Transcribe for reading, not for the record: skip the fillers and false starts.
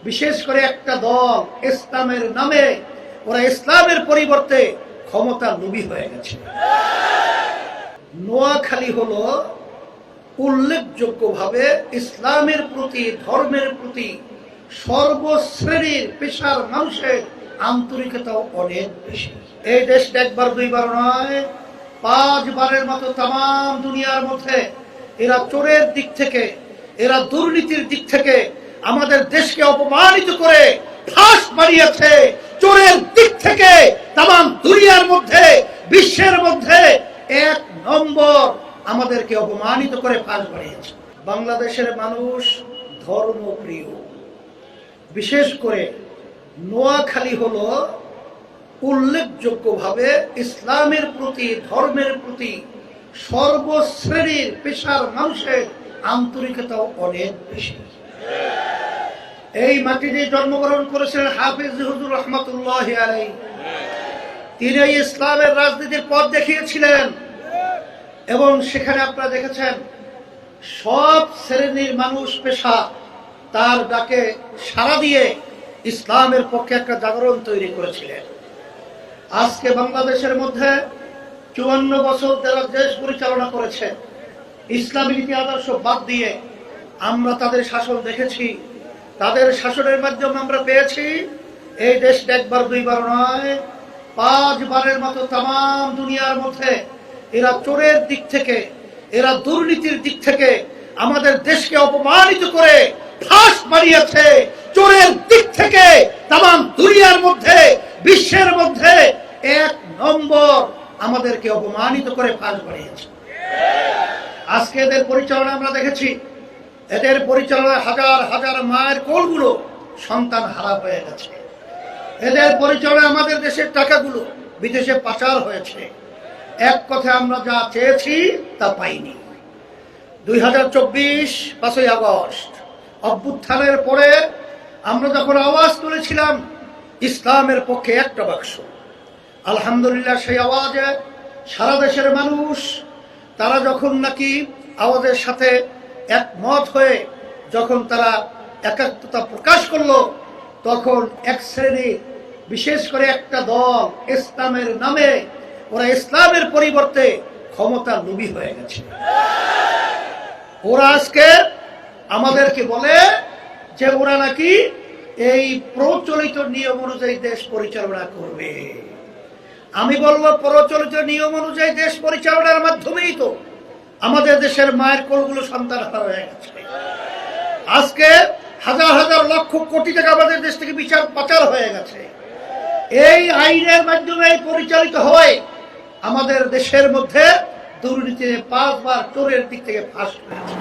বিশেষ করে একটা দল ইসলামের নামে ওরা ইসলামের পরিবর্তে ক্ষমতা লোভী হয়ে গেছে। নোয়াখালী হলো উল্লেখযোগ্যভাবে ইসলামের প্রতি, ধর্মের প্রতি সর্বশ্রেণীর পেশার মানুষের আন্তরিকতাও অনেক বেশি। এই দেশটা একবার দুইবার নয়, 5 বারের মতো তাম দুনিয়ার মধ্যে এরা চোরের দিক থেকে, এরা দুর্নীতির দিক থেকে আমাদের দেশকে অপমানিত করে ফাঁস বানিয়েছে। চোরের দিক থেকে তাম দুনিয়ার মধ্যে, বিশ্বের মধ্যে 1 নম্বর আমাদেরকে অপমানিত করে ফাঁস বানিয়েছে। বাংলাদেশের মানুষ ধর্মপ্রিয়, বিশেষ করে নোয়াখালী হলো উল্লেখযোগ্যভাবে ইসলামের প্রতি, ধর্মের প্রতি সর্বশ্রেণীর পেশার মানুষের আন্তরিকতাও অনেক বেশি। এই মাটিতে জন্মগ্রহণ করেছিলেন হাফিজ হুজুর রহমতুল্লাহ আলাইহি। তিনি ইসলামের রাজনীতির পথ দেখিয়েছিলেন এবং সেখানে আপনারা দেখেছেন সব শ্রেণীর মানুষ পেশা তার ডাকে সাড়া দিয়ে ইসলামের পক্ষে একটা জাগরণ তৈরি করেছিলেন। আজকে বাংলাদেশের মধ্যে 54 বছর যারা দেশ পরিচালনা করেছে ইসলামী নীতি আদর্শ বাদ দিয়ে, আমরা তাদের শাসন দেখেছি। তাদের শাসনের মাধ্যমে আমরা পেয়েছি এই দেশটা একবার দুইবার নয়, 5 বারের মতো তাম দুনিয়ার মধ্যে এরা চোরের দিক থেকে, এরা দুর্নীতির দিক থেকে আমাদের দেশকে অপমানিত করে ফাঁস বানিয়েছে। চোরের দিক থেকে তাম দুনিয়ার মধ্যে, বিশ্বের মধ্যে 1 নম্বর আমাদেরকে অপমানিত করে ফাঁস বানিয়েছে। আজকে এদের পরিচালনা আমরা দেখেছি, এদের পরিচালনায় হাজার হাজার মায়ের কোলগুলো সন্তান হারা হয়ে গেছে। এদের পরিচালনায় আমাদের দেশের টাকাগুলো বিদেশে পাচার হয়েছে। এক কথায় আমরা যা চেয়েছি তা পাইনি। 2024 5ই আগস্ট অভ্যুত্থানের পরে আমরা যখন আওয়াজ তুলেছিলাম ইসলামের পক্ষে একটা বাক্স, আলহামদুলিল্লাহ সেই আওয়াজে সারা দেশের মানুষ তারা যখন নাকি আওয়াজের সাথে একমত হয়ে যখন তারা একাত্মতা প্রকাশ করলো, তখন এক শ্রেণী, বিশেষ করে একটা দল ইসলামের নামে ওরা ইসলামের পরিবর্তে ক্ষমতা লোভী হয়ে গেছে। ওরা আজকে আমাদেরকে বলে যে ওরা নাকি এই প্রচলিত নিয়ম অনুযায়ী দেশ পরিচালনা করবে। আমি বলবো প্রচলিত নিয়ম অনুযায়ী দেশ পরিচালনার মাধ্যমেই তো আমাদের দেশের মায়ের কোলগুলো সন্তান হারা হয়ে গেছে। আজকে হাজার হাজার লক্ষ কোটি টাকা আমাদের দেশ থেকে বিচার পাচার হয়ে গেছে। এই আইনের মাধ্যমে পরিচালিত হয় আমাদের দেশের মধ্যে দুর্নীতি 5 বার চোরের দিক থেকে ফাঁস হয়েছে।